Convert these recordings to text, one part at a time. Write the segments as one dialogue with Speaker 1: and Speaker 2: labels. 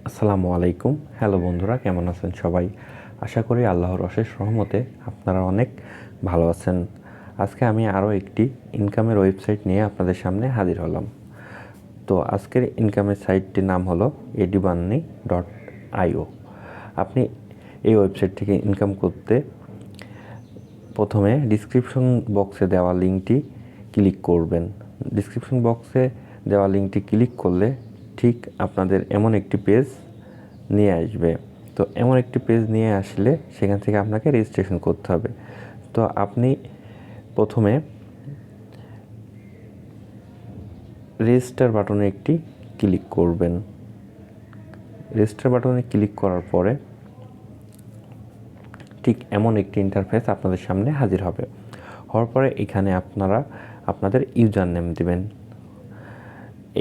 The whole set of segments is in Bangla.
Speaker 1: আসসালামু আলাইকুম। হ্যালো বন্ধুরা, কেমন আছেন সবাই? আশা করি আল্লাহর অশেষ রহমতে আপনারা অনেক ভালো আছেন। আজকে আমি আরও একটি ইনকামের ওয়েবসাইট নিয়ে আপনাদের সামনে হাজির হলাম। তো আজকের ইনকামের সাইটটির নাম হলো AdBunny.io। আপনি এই ওয়েবসাইট থেকে ইনকাম করতে প্রথমে ডিসক্রিপশন বক্সে দেওয়া লিঙ্কটি ক্লিক করবেন। ডিসক্রিপশন বক্সে দেওয়া লিঙ্কটি ক্লিক করলে ঠিক আপনাদের এমন একটি পেজ নিয়ে আসবে। তো এমন একটি পেজ নিয়ে আসলে সেখান থেকে আপনাকে রেজিস্ট্রেশন করতে হবে। তো আপনি প্রথমে রেজিস্টার বাটনে একটি ক্লিক করবেন। রেজিস্টার বাটনে ক্লিক করার পরে ঠিক এমন একটি ইন্টারফেস আপনাদের সামনে হাজির হবে। হওয়ার পরে এখানে আপনারা আপনাদের ইউজার নেম দিবেন,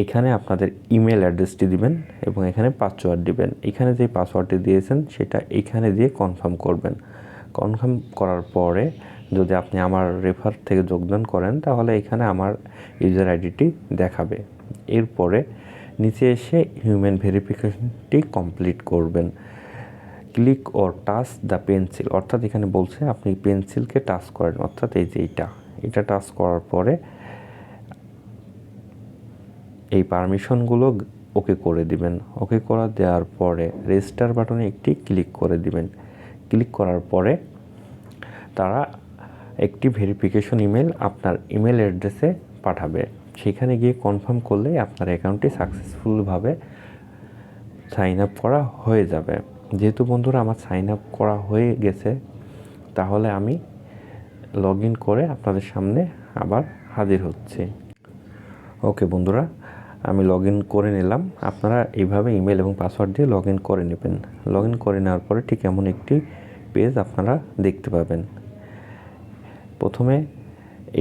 Speaker 1: এখানে আপনাদের ইমেল অ্যাড্রেসটি দিবেন এবং এখানে পাসওয়ার্ড দিবেন। এখানে যে পাসওয়ার্ডটি দিয়েছেন সেটা এখানে দিয়ে কনফার্ম করবেন। কনফার্ম করার পরে যদি আপনি আমার রেফার থেকে যোগদান করেন তাহলে এখানে আমার ইউজার আইডিটি দেখাবে। এরপরে নিচে এসে হিউম্যান ভেরিফিকেশনটি কমপ্লিট করবেন। Click or touch the pencil, অর্থাৎ এখানে বলছে আপনি পেন্সিলকে টাচ করেন, অর্থাৎ এই যে এটা টাচ করার পরে এই পারমিশনগুলো ওকে করে দিবেন। ওকে করা দেওয়ার পরে রেজিস্টার বাটনে একটি ক্লিক করে দিবেন। ক্লিক করার পরে তারা একটি ভেরিফিকেশন ইমেল আপনার ইমেল অ্যাড্রেসে পাঠাবে। সেখানে গিয়ে কনফার্ম করলে আপনার অ্যাকাউন্টটি সাকসেসফুলভাবে সাইন আপ করা হয়ে যাবে। যেহেতু বন্ধুরা আমার সাইন আপ করা হয়ে গেছে, তাহলে আমি লগ ইন করে আপনাদের সামনে আবার হাজির হচ্ছি। ওকে বন্ধুরা, আমি লগ ইন করে নিলাম। আপনারা এইভাবে ইমেল এবং পাসওয়ার্ড দিয়ে লগ ইন করে নেবেন। লগ ইন করে নেওয়ার পরে ঠিক এমন একটি পেজ আপনারা দেখতে পাবেন। প্রথমে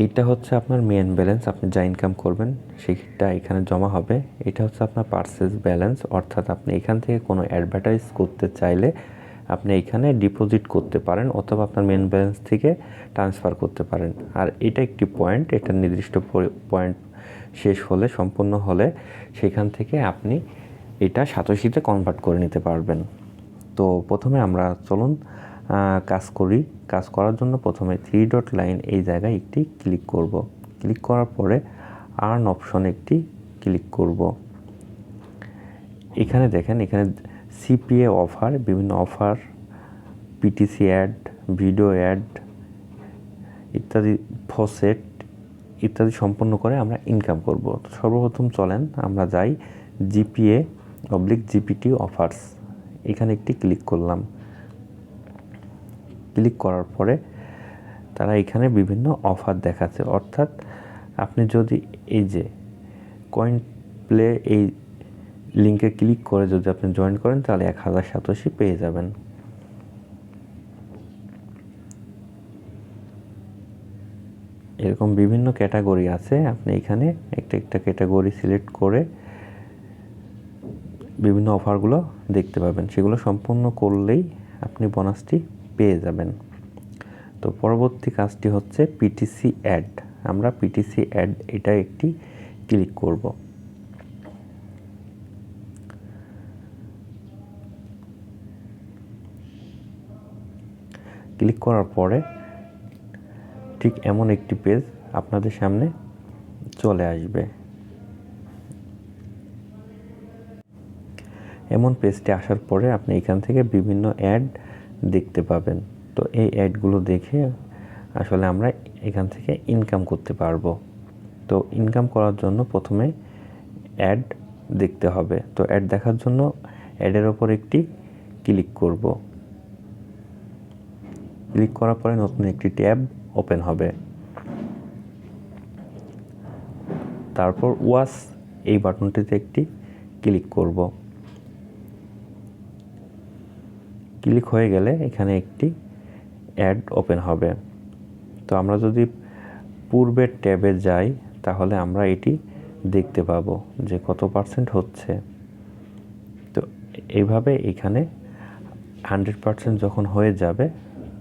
Speaker 1: এইটা হচ্ছে আপনার মেন ব্যালেন্স, আপনি যা ইনকাম করবেন সেইটা এখানে জমা হবে। এটা হচ্ছে আপনার পারচেজ ব্যালেন্স, অর্থাৎ আপনি এখান থেকে কোনো অ্যাডভার্টাইজ করতে চাইলে আপনি এখানে ডিপোজিট করতে পারেন অথবা আপনার মেন ব্যালেন্স থেকে ট্রান্সফার করতে পারেন। আর এটা একটি পয়েন্ট, এটা নির্দিষ্ট পয়েন্ট শেষ হলে, সম্পূর্ণ হলে সেখান থেকে আপনি এটা সাতোশিতে কনভার্ট করে নিতে পারবেন। তো প্রথমে আমরা চলুন কাজ করি। কাজ করার জন্য প্রথমে 3 ডট লাইন এই জায়গায় একটি ক্লিক করব। ক্লিক করার পরে আর্ন অপশনে একটি ক্লিক করব। এখানে দেখেন, এখানে সিপিএ অফার, বিভিন্ন offer, PTC ad, video ad ইত্যাদি, ফসেট ইত্যাদি সম্পন্ন করে আমরা ইনকাম করব। তো সর্বপ্রথম চলেন আমরা যাই জিপিএ/জিপিটি অফার্স, এখানে একটি ক্লিক করলাম। ক্লিক করার পরে তারা এখানে বিভিন্ন অফার দেখাচ্ছে, অর্থাৎ আপনি যদি এই যে কয়েন প্লে এই লিঙ্কে ক্লিক করে যদি আপনি জয়েন করেন তাহলে 1000 সাতোশি পেয়ে যাবেন। এরকম বিভিন্ন ক্যাটাগরি আছে, আপনি এখানে একটা ক্যাটাগরি সিলেক্ট করে বিভিন্ন অফারগুলো দেখতে পাবেন। সেগুলো সম্পূর্ণ করলেই আপনি বোনাসটি পেয়ে যাবেন। তো পরবর্তী কাজটি হচ্ছে পিটিসি অ্যাড। আমরা পিটিসি অ্যাড এটা একটি ক্লিক করব। ক্লিক করার পরে ঠিক এমন একটি পেজ আপনাদের সামনে চলে আসবে। এমন পেজটি আসার পরে আপনি এখান থেকে বিভিন্ন অ্যাড দেখতে পাবেন। তো এই অ্যাডগুলো দেখে আসলে আমরা এখান থেকে ইনকাম করতে পারবো। তো ইনকাম করার জন্য প্রথমে অ্যাড দেখতে হবে। তো অ্যাড দেখার জন্য অ্যাডের ওপর একটি ক্লিক করব। ক্লিক করার পরে নতুন একটি ট্যাব ওপেন হবে। তারপর ওয়াচ এই বাটনটিতে একটি ক্লিক করব। ক্লিক হয়ে গেলে এখানে একটি অ্যাড ওপেন হবে। তো আমরা যদি পূর্বের ট্যাবে যাই তাহলে আমরা এটি দেখতে পাবো যে কত পার্সেন্ট হচ্ছে। তো এইভাবে এখানে 100% যখন হয়ে যাবে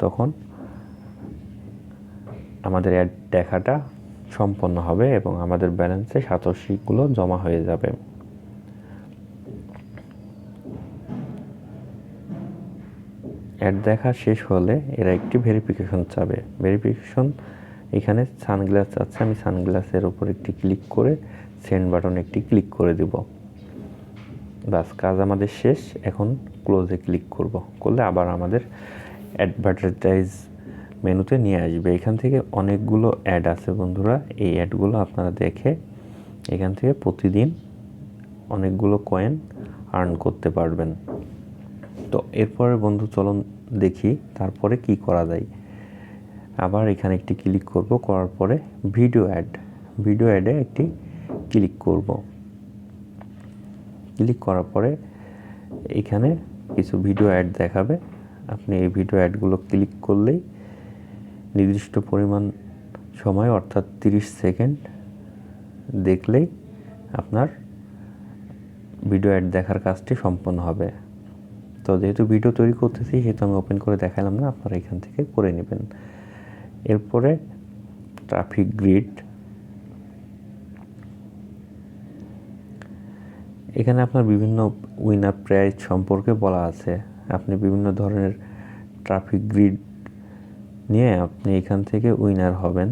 Speaker 1: তখন আমাদের অ্যাড দেখাটা সম্পন্ন হবে এবং আমাদের ব্যালেন্সে সাতোশিগুলো জমা হয়ে যাবে। অ্যাড দেখা শেষ হলে এরা একটি ভেরিফিকেশন চাবে। ভেরিফিকেশন এখানে সানগ্লাস আছে, আমি সানগ্লাসের উপর একটি ক্লিক করে সেন্ড বাটনে একটি ক্লিক করে দেব। বাস, কাজ আমাদের শেষ। এখন ক্লোজে ক্লিক করলে আবার আমাদের অ্যাডভার্টাইজ মেনুতে নিয়ে আসবে। এখান থেকে অনেকগুলো অ্যাড আছে বন্ধুরা, এই অ্যাডগুলো আপনারা দেখে এখান থেকে প্রতিদিন অনেকগুলো কয়েন আর্ন করতে পারবেন। তো এরপরে বন্ধু চলুন দেখি তারপরে কি করা যায়। আবার এখানে একটি ক্লিক করার পরে ভিডিও অ্যাডে একটি ক্লিক করব। ক্লিক করার পরে এখানে কিছু ভিডিও অ্যাড দেখাবে। আপনি এই ভিডিও অ্যাডগুলো ক্লিক করলেই নির্দিষ্ট পরিমাণ সময় অর্থাৎ 30 সেকেন্ড দেখলেই আপনার ভিডিও অ্যাড দেখার কাজটি সম্পন্ন হবে। তো যেহেতু ভিডিও তৈরি করতেছি সেহেতু আমি ওপেন করে দেখালাম না, আপনারা এখান থেকে করে নেবেন। এরপরে ট্রাফিক গ্রিড, এখানে আপনার বিভিন্ন উইনার প্রাইজ সম্পর্কে বলা আছে। আপনি বিভিন্ন ধরনের ট্রাফিক গ্রিড নিয়ে আপনি এখান থেকে উইনার হবেন।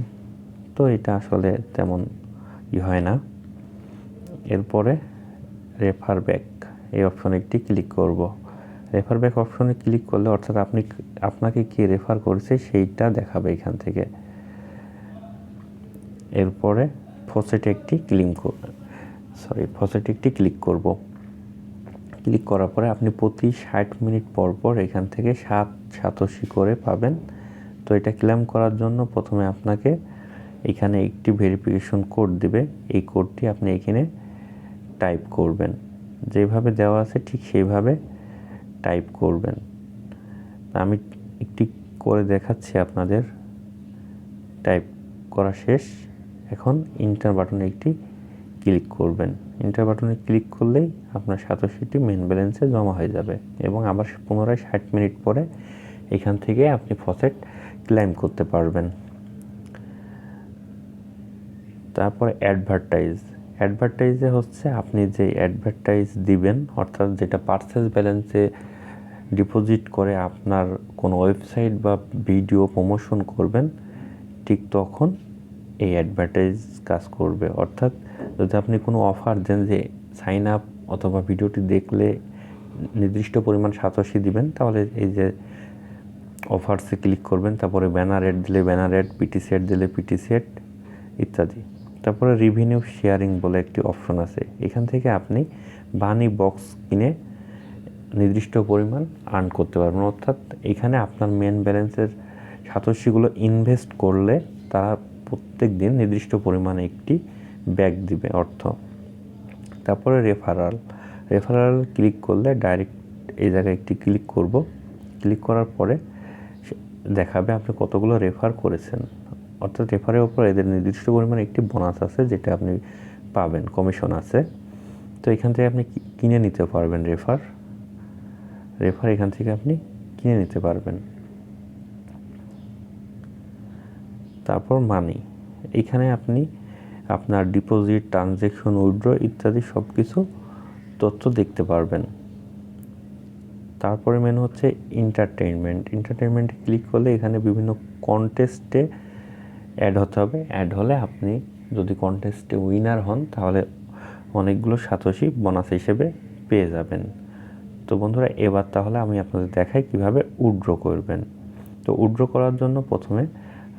Speaker 1: তো এটা আসলে তেমন হয় না। এরপরে রেফার ব্যাক এই অপশনে একটি ক্লিক করব। রেফার ব্যাক অপশনে ক্লিক করলে অর্থাৎ আপনাকে কে রেফার করেছে সেইটা দেখাবে এখান থেকে। এরপরে ফসেটে একটি ক্লিক করব। ক্লিক করার পরে আপনি প্রতি 60 মিনিট পর এখান থেকে 7 সাতোশি করে পাবেন। তো এটা ক্লেম করার জন্য প্রথমে আপনাকে এখানে একটি ভেরিফিকেশন কোড দিবে। এই কোডটি আপনি এখানে টাইপ করবেন, যেভাবে দেওয়া আছে ঠিক সেইভাবে টাইপ করবেন। আমি একটি করে দেখাচ্ছি আপনাদের। টাইপ করা শেষ। এখন ইন্টার বাটনে একটি ক্লিক করবেন। ইন্টার বাটনে ক্লিক করলেই আপনার সাতোশিটি মেন ব্যালেন্সে জমা হয়ে যাবে এবং আবার পুনরায় 60 মিনিট পরে এখান থেকে আপনি ফসেট ক্লেম করতে পারবেন। তারপরে অ্যাডভার্টাইজে হচ্ছে আপনি যে অ্যাডভার্টাইজ দিবেন, অর্থাৎ যেটা পারচেজ ব্যালেন্সে ডিপোজিট করে আপনার কোনো ওয়েবসাইট বা ভিডিও প্রমোশন করবেন, ঠিক তখন এই অ্যাডভার্টাইজ কাজ করবে। অর্থাৎ যদি আপনি কোনো অফার দেন যে সাইন আপ অথবা ভিডিওটি দেখলে নির্দিষ্ট পরিমাণ সাতোশি দিবেন, তাহলে এই যে অফারসে ক্লিক করবেন, তারপরে ব্যানার অ্যাড দিলে ব্যানার অ্যাড, পিটিসি অ্যাড দিলে পিটিসি অ্যাড ইত্যাদি। তারপরে রিভিনিউ শেয়ারিং বলে একটি অপশন আছে। এখান থেকে আপনি বানি বক্স কিনে নির্দিষ্ট পরিমাণ আর্ন করতে পারবেন। অর্থাৎ এখানে আপনার মেন ব্যালেন্সের সাতোশিগুলো ইনভেস্ট করলে তারা প্রত্যেক দিন নির্দিষ্ট পরিমাণে একটি ব্যাক দিবে অর্থ। তারপরে রেফারাল ক্লিক করলে ডাইরেক্ট এই জায়গায় একটি ক্লিক করব। ক্লিক করার পরে দেখাবে আপনি কতগুলো রেফার করেছেন। অর্থাৎ রেফারের ওপর এদের নির্দিষ্ট পরিমাণে একটি বোনাস আছে যেটা আপনি পাবেন, কমিশন আছে। তো এখান থেকে আপনি কিনে নিতে পারবেন রেফার এখান থেকে আপনি কিনে নিতে পারবেন। তারপর মানি, এখানে আপনি আপনার ডিপোজিট, ট্রানজ্যাকশন, উইথড্র ইত্যাদি সব কিছু তথ্য দেখতে পারবেন। তারপরে মেনু হচ্ছে এন্টারটেইনমেন্টে ক্লিক করলে এখানে বিভিন্ন কন্টেস্টে অ্যাড হতে হবে। অ্যাড হলে আপনি যদি কন্টেস্টে উইনার হন তাহলে অনেকগুলো সাতোশি বোনাস হিসেবে পেয়ে যাবেন। তো বন্ধুরা, এবার তাহলে আমি আপনাদের দেখাই কিভাবে উইথড্র করবেন। তো উইথড্র করার জন্য প্রথমে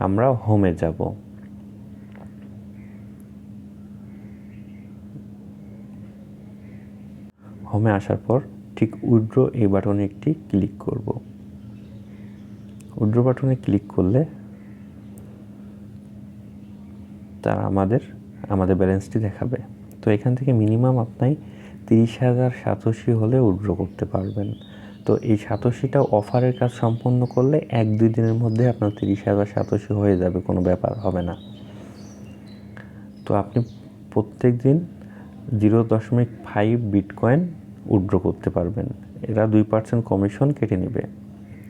Speaker 1: আমরা হোমে যাব। হোমে আসার পর ঠিক উইথড্র এই বাটনে একটি ক্লিক করব। উইথড্র বাটনে ক্লিক করলে তারা আমাদের ব্যালেন্সটি দেখাবে। তো এখান থেকে মিনিমাম আপনি 30,000 সাতোশি হলে উইথড্র করতে পারবেন। তো এই সাতোশিটা অফারের কাজ সম্পন্ন করলে 1-2 দিনের মধ্যে আপনার 30,000 সাতোশি হয়ে যাবে, কোনো ব্যাপার হবে না। তো আপনি প্রত্যেক দিন 0.5 বিটকয়েন উইথড্র করতে পারবেন। এরা 2% কমিশন কেটে নেবে।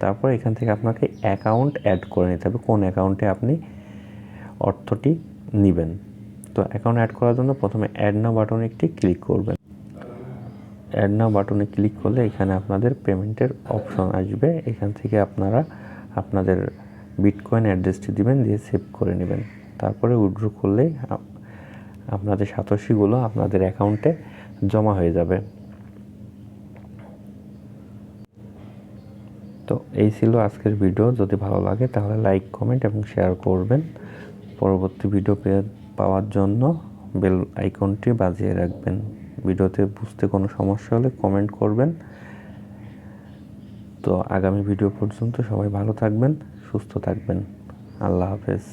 Speaker 1: তারপর এখান থেকে আপনাকে অ্যাকাউন্ট অ্যাড করে নিতে হবে, কোন অ্যাকাউন্টে আপনি অর্থটি নেবেন। তো অ্যাকাউন্ট অ্যাড করার জন্য প্রথমে অ্যাড নাও বাটনে একটি ক্লিক করবেন। অ্যাড নাও বাটনে ক্লিক করলে এখানে আপনাদের পেমেন্টের অপশন আসবে। এখান থেকে আপনারা আপনাদের বিটকয়েন অ্যাড্রেসটি দিবেন, দিয়ে সেভ করে নেবেন। তারপরে উইথড্র করলেই আপনাদের সাতোশিগুলো আপনাদের অ্যাকাউন্টে জমা হয়ে যাবে। তো এই ছিল আজকের ভিডিও। যদি ভালো লাগে তাহলে লাইক, কমেন্ট এবং শেয়ার করবেন। পরবর্তী ভিডিও পাওয়ার জন্য বেল আইকনটি বাজিয়ে রাখবেন। ভিডিওতে বুঝতে কোনো সমস্যা হলে কমেন্ট করবেন। তো আগামী ভিডিও পর্যন্ত সবাই ভালো থাকবেন, সুস্থ থাকবেন। আল্লাহ হাফেজ।